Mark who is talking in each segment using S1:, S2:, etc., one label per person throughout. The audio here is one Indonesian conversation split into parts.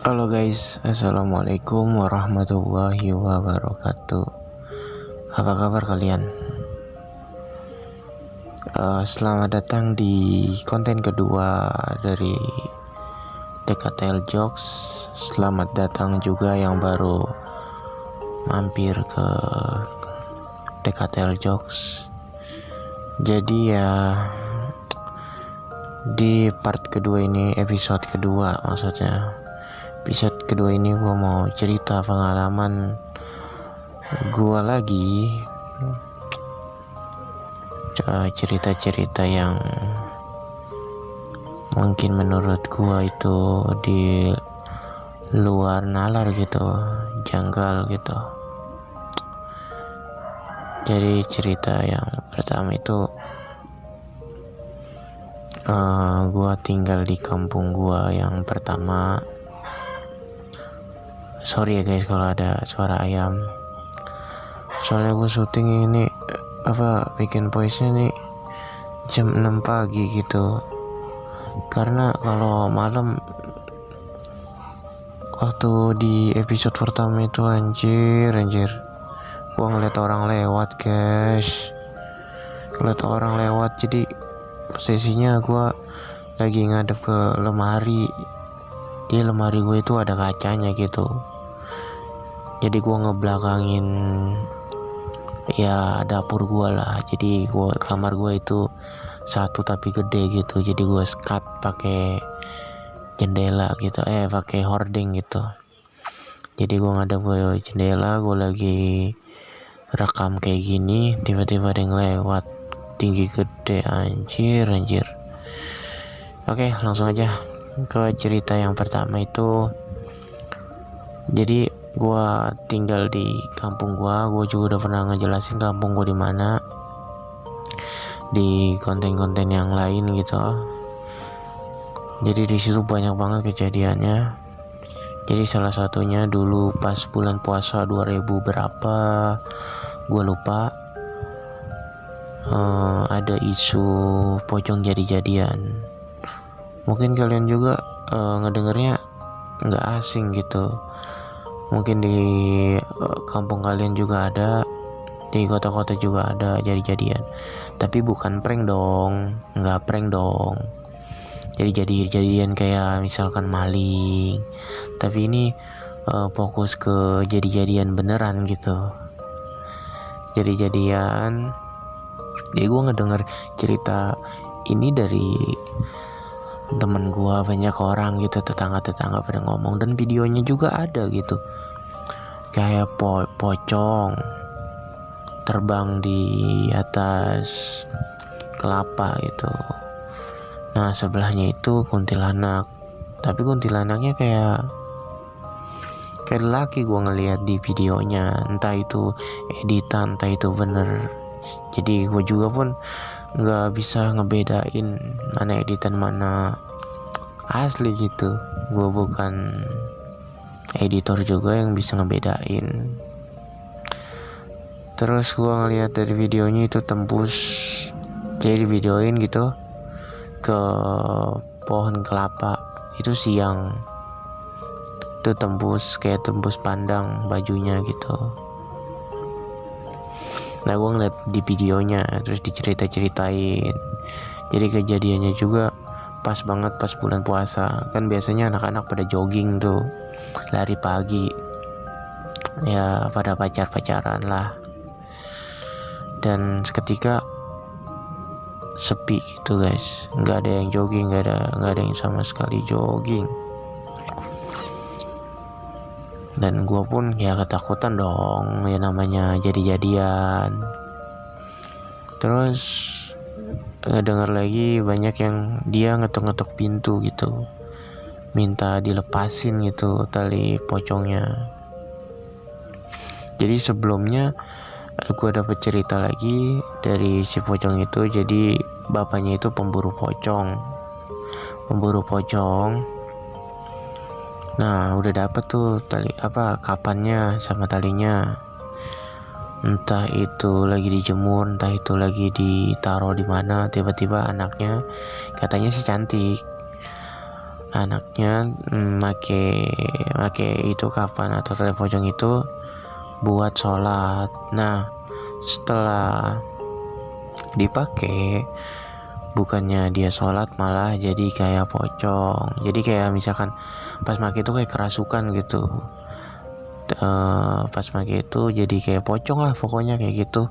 S1: Halo guys, assalamualaikum warahmatullahi wabarakatuh. Apa kabar kalian? Selamat datang di konten kedua dari DKTL Jokes. Selamat datang juga yang baru mampir ke DKTL Jokes. Jadi ya, di part kedua ini, episode kedua maksudnya. Episode kedua ini gue mau cerita pengalaman gue lagi, cerita-cerita yang mungkin menurut gue itu di luar nalar gitu, janggal gitu. Jadi cerita yang pertama itu, gue tinggal di kampung gue yang pertama. Sorry ya guys kalau ada suara ayam, soalnya gue syuting ini bikin voice-nya nih jam 6 pagi gitu. Karena kalau malam, waktu di episode pertama itu anjir gue ngeliat orang lewat guys, jadi posisinya gue lagi ngadep ke lemari. Di lemari gue itu ada kacanya gitu, jadi gue ngebelakangin ya dapur gue lah. Jadi kamar gue itu satu tapi gede gitu, jadi gue sekat pakai jendela gitu, pakai hording gitu. Jadi gue ngadep ke jendela, gue lagi rekam kayak gini, tiba-tiba ada yang lewat tinggi gede, anjir. Oke, langsung aja ke cerita yang pertama itu. Jadi gue tinggal di kampung gue juga udah pernah ngejelasin kampung gue di mana di konten-konten yang lain gitu. Jadi di situ banyak banget kejadiannya. Jadi salah satunya dulu pas bulan puasa 2000 berapa, gue lupa, ada isu pocong jadi-jadian. Mungkin kalian juga ngedengernya nggak asing gitu. Mungkin di kampung kalian juga ada, di kota-kota juga ada jadi-jadian. Tapi bukan prank dong, nggak prank dong. Jadi jadi-jadian kayak misalkan maling. Tapi ini fokus ke jadi-jadian beneran gitu. Jadi-jadian. Jadi gue ngedenger cerita ini dari temen gue, banyak orang gitu, tetangga-tetangga pada ngomong, dan videonya juga ada gitu, kayak pocong terbang di atas kelapa gitu. Nah sebelahnya itu kuntilanak, tapi kuntilanaknya kayak laki gue ngelihat di videonya, entah itu editan entah itu bener. Jadi gue juga pun nggak bisa ngebedain mana editan mana asli gitu. Gue bukan editor juga yang bisa ngebedain. Terus gue ngeliat dari videonya itu tembus, jadi videoin gitu ke pohon kelapa itu siang, itu tembus pandang bajunya gitu. Nah gue ngeliat di videonya, terus diceritain. Jadi kejadiannya juga pas banget pas bulan puasa. Kan biasanya anak-anak pada jogging tuh, lari pagi, ya pada pacaran lah. Dan seketika sepi gitu guys, nggak ada yang jogging, nggak ada yang sama sekali jogging. Dan gue pun ya ketakutan dong, ya namanya jadi-jadian. Terus ngedengar lagi banyak yang dia ngetok-ngetok pintu gitu, minta dilepasin gitu tali pocongnya. Jadi sebelumnya gue dapet cerita lagi dari si pocong itu. Jadi bapaknya itu pemburu pocong. Nah udah dapet tuh tali kapannya sama talinya. Entah itu lagi dijemur, entah itu lagi ditaruh di mana. Tiba-tiba anaknya katanya sih cantik, anaknya make itu kapan atau tali pocong itu buat sholat. Nah setelah dipakai, bukannya dia sholat malah jadi kayak pocong. Jadi kayak misalkan pas make itu kayak kerasukan gitu. Pas make itu jadi kayak pocong lah pokoknya kayak gitu.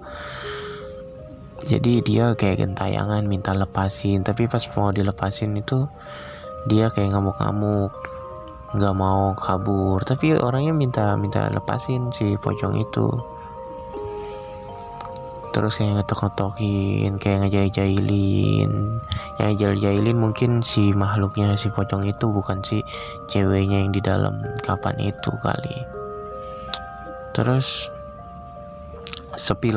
S1: Jadi dia kayak gentayangan minta lepasin, tapi pas mau dilepasin itu dia kayak ngamuk-ngamuk, nggak mau kabur, tapi orangnya minta lepasin si pocong itu. Terus kayak ngetok-ngetokin, kayak ngejailin. Yang jail-jailin mungkin si makhluknya si pocong itu, bukan si ceweknya yang di dalam kapan itu kali. Terus sepi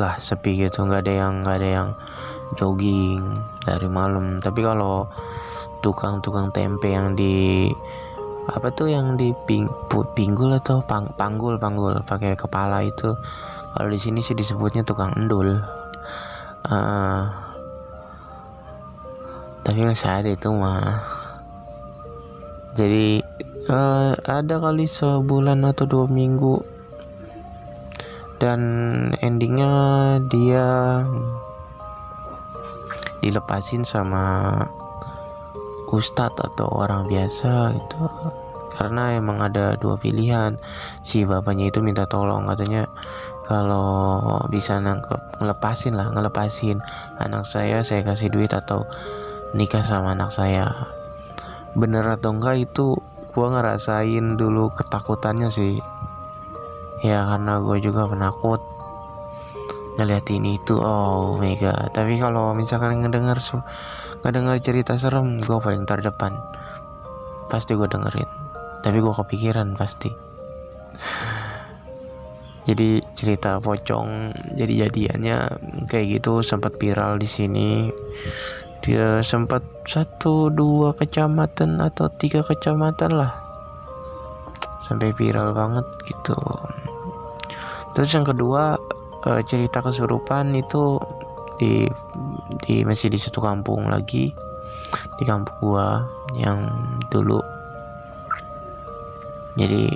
S1: gitu, nggak ada yang jogging dari malam. Tapi kalau tukang tempe yang di apa tuh, yang di pinggul atau panggul pakai kepala itu, kalau di sini sih disebutnya tukang endul. Tapi masih ada itu mah. Jadi ada kali sebulan atau 2 minggu, dan endingnya dia dilepasin sama ustadz atau orang biasa gitu. Karena emang ada 2 pilihan. Si bapaknya itu minta tolong, katanya kalau bisa ngelepasin anak saya kasih duit atau nikah sama anak saya. Bener atau enggak itu gua ngerasain dulu ketakutannya sih ya, karena gue juga penakut ngeliatin itu. Oh my god. Tapi kalau misalkan ngedengar cerita serem, gue paling terdepan, pasti gue dengerin. Tapi gue kepikiran pasti. Jadi cerita pocong jadiannya kayak gitu sempat viral di sini. Dia sempat 1-2 kecamatan atau 3 kecamatan lah, sampai viral banget gitu. Terus yang kedua, cerita kesurupan itu di masih di satu kampung lagi, di kampung gua yang dulu. Jadi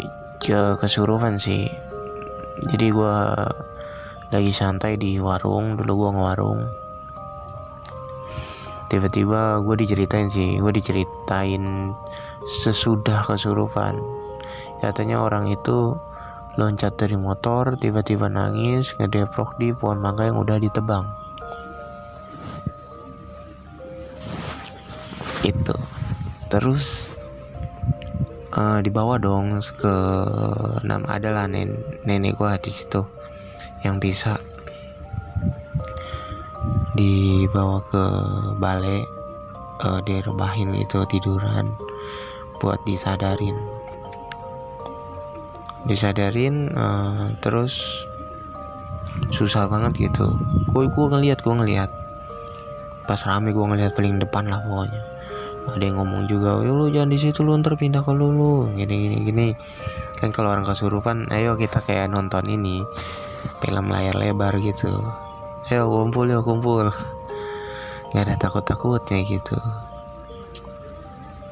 S1: kesurupan sih. Jadi gua lagi santai di warung, dulu gua ngewarung. Tiba-tiba gue diceritain sesudah kesurupan. Katanya orang itu loncat dari motor, tiba-tiba nangis, ngedeprok di pohon mangga yang udah ditebang. Itu. Terus dibawa dong ke adalah nenek gua di situ yang bisa dibawa ke balai, direbahin itu tiduran buat disadarin. Terus susah banget gitu. Gue ngeliat pas rame, gue ngeliat paling depan lah pokoknya. Ada yang ngomong juga, lu jangan di situ, lu ntar pindah ke lu gini. Kan kalau orang kesurupan, ayo kita kayak nonton ini film layar lebar gitu, ayo kumpul nggak ada takutnya gitu.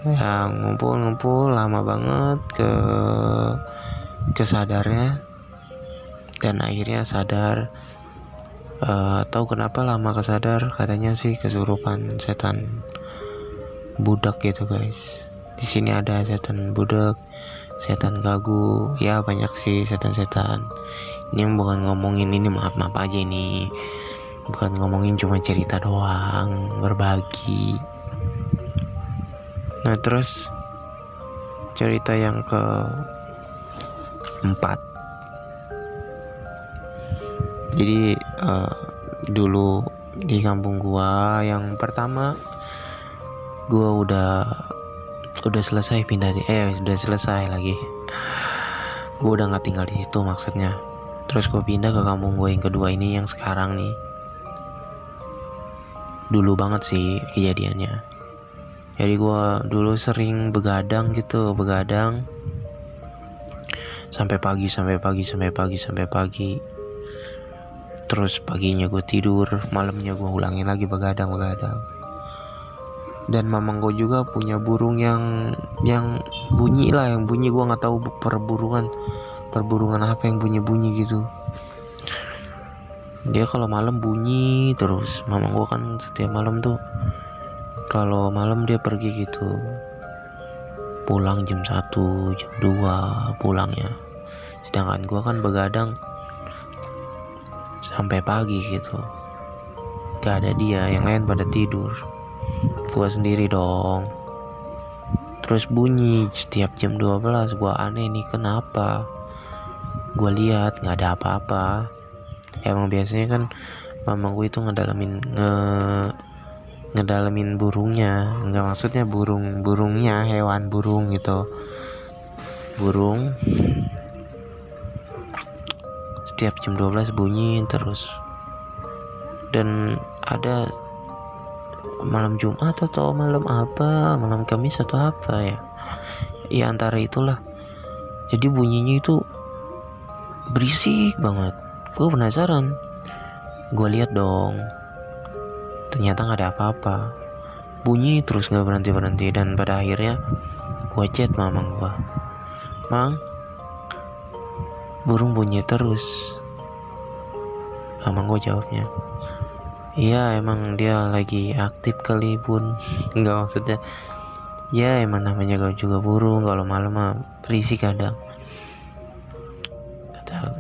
S1: Ya ngumpul lama banget kesadarnya, dan akhirnya sadar. Tahu kenapa lama kesadar? Katanya sih kesurupan setan budak gitu guys. Di sini ada setan budak, setan gagu, ya banyak sih setan-setan. Ini bukan ngomongin ini, maaf aja ini, bukan ngomongin cuma cerita doang, berbagi. Nah terus cerita yang keempat. Jadi dulu di kampung gua yang pertama, gua udah selesai udah selesai lagi. Gua udah nggak tinggal di situ maksudnya. Terus gua pindah ke kampung gua yang kedua ini, yang sekarang nih. Dulu banget sih kejadiannya. Jadi gua dulu sering begadang sampai pagi. Terus paginya gue tidur, malamnya gue ulangin lagi begadang. Dan mamang gue juga punya burung yang bunyi lah, yang bunyi gue nggak tahu perburungan apa yang bunyi gitu. Dia kalau malam bunyi terus. Mamang gue kan setiap malam tuh, kalau malam dia pergi gitu, pulang jam 1, jam 2 pulangnya. Sedangkan gue kan begadang sampai pagi gitu. Gak ada dia, yang lain pada tidur, gue sendiri dong. Terus bunyi setiap jam 12. Gue aneh nih, kenapa? Gue lihat nggak ada apa-apa. Emang biasanya kan mamang gue itu ngedalamin burungnya, nggak, maksudnya burungnya, hewan burung gitu. Burung setiap jam 12 bunyi terus. Dan ada malam Jumat atau malam Kamis atau apa ya, ya antara itulah. Jadi bunyinya itu berisik banget. Gue penasaran, gue lihat dong, ternyata nggak ada apa-apa, bunyi terus nggak berhenti. Dan pada akhirnya gue chat mamang gue, "Mang, burung bunyi terus." Mamang gue jawabnya, "Iya, emang dia lagi aktif kali bun." Enggak, maksudnya ya emang namanya juga burung, kalau malam mah berisik kadang.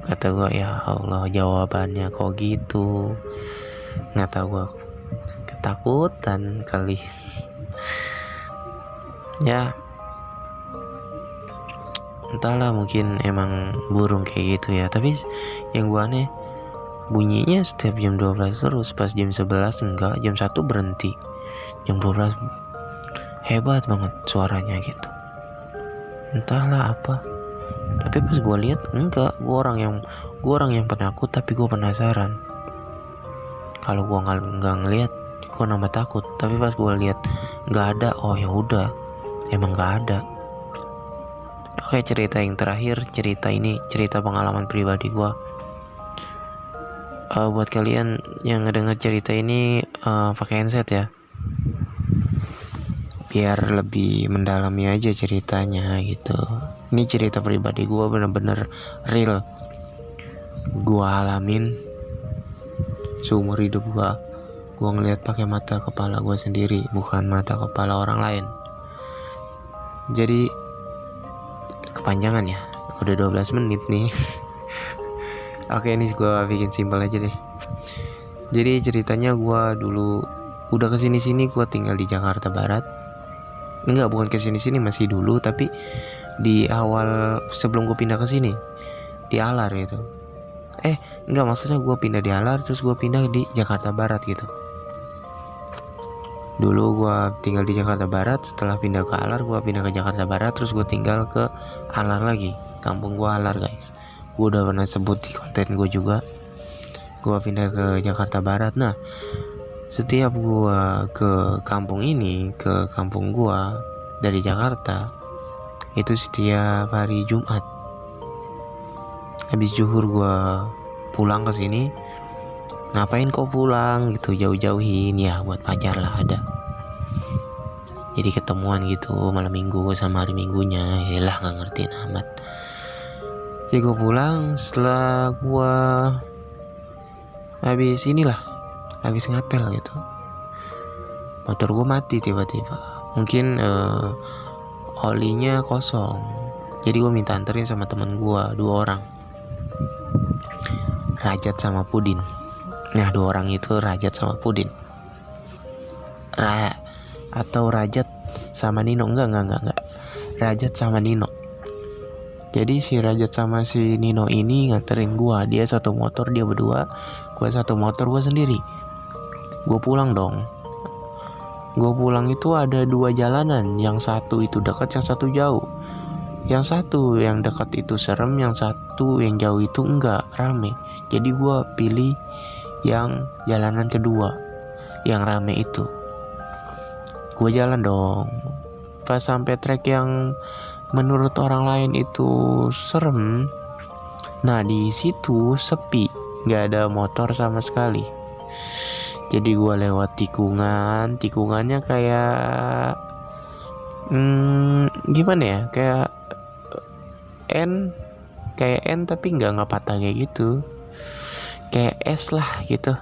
S1: Kata gue, ya Allah, jawabannya kok gitu. Nggak tahu, gue ketakutan kali. Ya entahlah, mungkin emang burung kayak gitu ya. Tapi yang gue aneh, bunyinya setiap jam 12 terus. Pas jam 11 enggak, jam 1 berhenti, jam 12 hebat banget suaranya gitu. Entahlah apa. Tapi pas gue lihat enggak, gue orang yang penakut, tapi gue penasaran. Kalau gue nggak ngelihat, gue nambah takut. Tapi pas gue lihat nggak ada, oh ya udah, emang nggak ada. Oke, cerita yang terakhir, cerita pengalaman pribadi gue. Buat kalian yang ngedenger cerita ini, pakai handset ya, biar lebih mendalami aja ceritanya gitu. Ini cerita pribadi gue, bener-bener real, gue alamin seumur hidup gue. Gue ngeliat pakai mata kepala gue sendiri, bukan mata kepala orang lain. Jadi kepanjangan ya, udah 12 menit nih. Oke, ini gue bikin simpel aja deh. Jadi ceritanya, gue dulu udah kesini-sini, gue tinggal di Jakarta Barat. Enggak, bukan kesini-sini, masih dulu, tapi di awal sebelum gue pindah ke sini, di Alar gitu. Enggak, maksudnya gue pindah di Alar, terus gue pindah di Jakarta Barat gitu. Dulu gue tinggal di Jakarta Barat, setelah pindah ke Alar, gue pindah ke Jakarta Barat, terus gue tinggal ke Alar lagi. Kampung gue Alar, guys. Gue udah pernah sebut di konten gue juga. Gue pindah ke Jakarta Barat. Nah, setiap gue ke kampung ini, ke kampung gue dari Jakarta, itu setiap hari Jumat. Habis zuhur gue pulang ke sini. Ngapain kok pulang gitu, jauh-jauhin? Ya buat pacar lah ada. Jadi ketemuan gitu malam minggu sama hari minggunya. Yalah, gak ngertiin amat. Jadi gue pulang setelah gue habis ngapel gitu. Motor gue mati tiba-tiba. Mungkin olinya kosong. Jadi gue minta anterin sama temen gue, 2 orang, Rajat sama Pudin. Nah, 2 orang itu Rajat sama Pudin. Atau Rajat sama Nino. Enggak. Rajat sama Nino. Jadi si Rajat sama si Nino ini nganterin gua. Dia satu motor, dia berdua. Gua satu motor, gua sendiri. Gua pulang dong. Gua pulang itu ada 2 jalanan. Yang satu itu dekat, yang satu jauh. Yang satu yang dekat itu serem, yang satu yang jauh itu enggak, rame. Jadi gua pilih yang jalanan kedua, yang rame itu. Gue jalan dong. Pas sampai trek yang menurut orang lain itu serem, nah di situ sepi, nggak ada motor sama sekali. Jadi gue lewat tikungannya kayak gimana ya, N kayak N tapi nggak patah kayak gitu, kayak S lah gitu.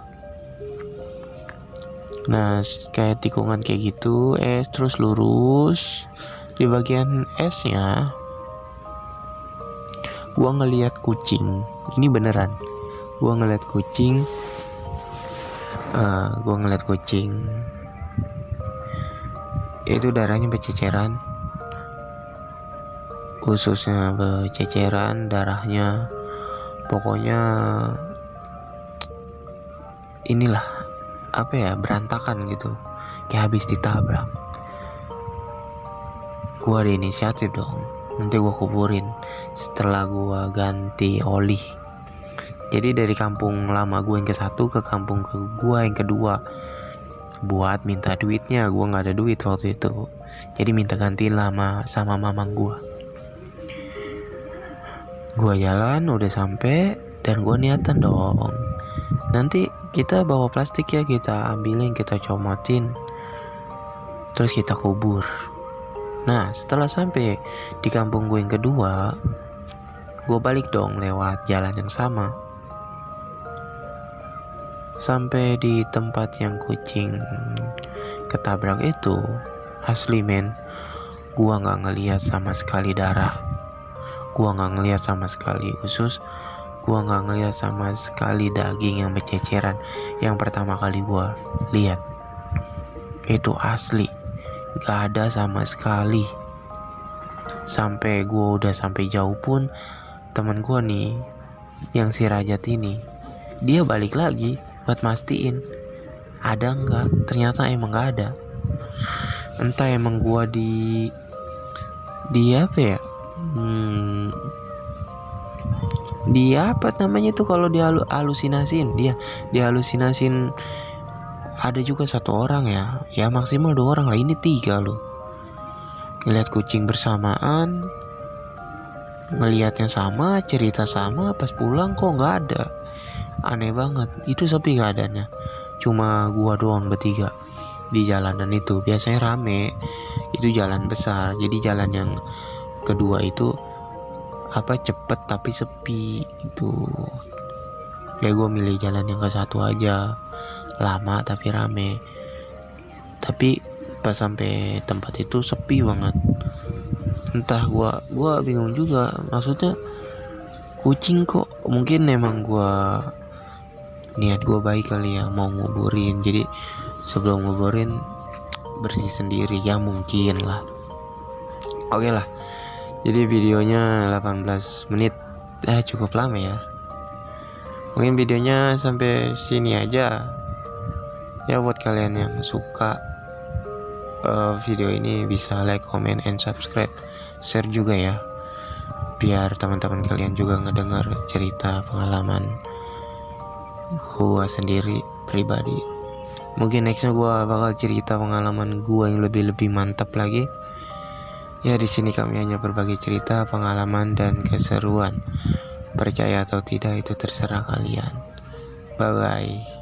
S1: Nah kayak tikungan kayak gitu, S terus lurus. Di bagian S nya gua ngelihat kucing, ini beneran, gua ngelihat kucing. Itu darahnya berceceran, ususnya berceceran, darahnya pokoknya inilah apa ya, berantakan gitu, kayak habis ditabrak. Gua ada inisiatif dong, nanti gua kuburin setelah gua ganti oli. Jadi dari kampung lama gue yang ke satu ke kampung ke gua yang kedua, buat minta duitnya. Gue nggak ada duit waktu itu, jadi minta gantiin lama sama mamang gue. Gue jalan udah sampai, dan gue niatan dong, nanti kita bawa plastik ya, kita ambilin, kita comotin, terus kita kubur. Nah setelah sampai di kampung gue yang kedua, gue balik dong lewat jalan yang sama. Sampai di tempat yang kucing ketabrak itu, asli men, gua nggak ngelihat sama sekali darah, gua nggak ngelihat sama sekali usus, gua nggak ngelihat sama sekali daging yang berceceran yang pertama kali gua lihat. Itu asli nggak ada sama sekali. Sampai gua udah sampai jauh pun, teman gua nih yang si Rajat ini, dia balik lagi buat mastiin ada nggak. Ternyata emang nggak ada. Entah emang gua di apa ya, di apa namanya tuh kalau halusinasin, dia dihalusinasin. Ada juga satu orang ya maksimal 2 orang lah, ini 3 loh. Ngeliat kucing bersamaan, ngelihatnya sama, cerita sama, pas pulang kok nggak ada. Aneh banget, itu sepi keadaannya, cuma gua doang bertiga di jalanan itu. Biasanya rame, itu jalan besar, jadi jalan yang kedua itu cepet tapi sepi itu. Kayak gua milih jalan yang ke satu aja, lama tapi rame. Tapi pas sampai tempat itu sepi banget. Entah gua bingung juga, maksudnya kucing kok, mungkin emang niat gue baik kali ya, mau nguburin. Jadi sebelum nguburin bersih sendiri ya, mungkin lah. Oke lah, jadi videonya 18 menit, cukup lama ya. Mungkin videonya sampai sini aja ya. Buat kalian yang suka video ini bisa like, comment, and subscribe, share juga ya, biar teman-teman kalian juga ngedengar cerita pengalaman gua sendiri pribadi. Mungkin nextnya gua bakal cerita pengalaman gua yang lebih mantap lagi. Ya di sini kami hanya berbagi cerita, pengalaman, dan keseruan. Percaya atau tidak itu terserah kalian. Bye bye.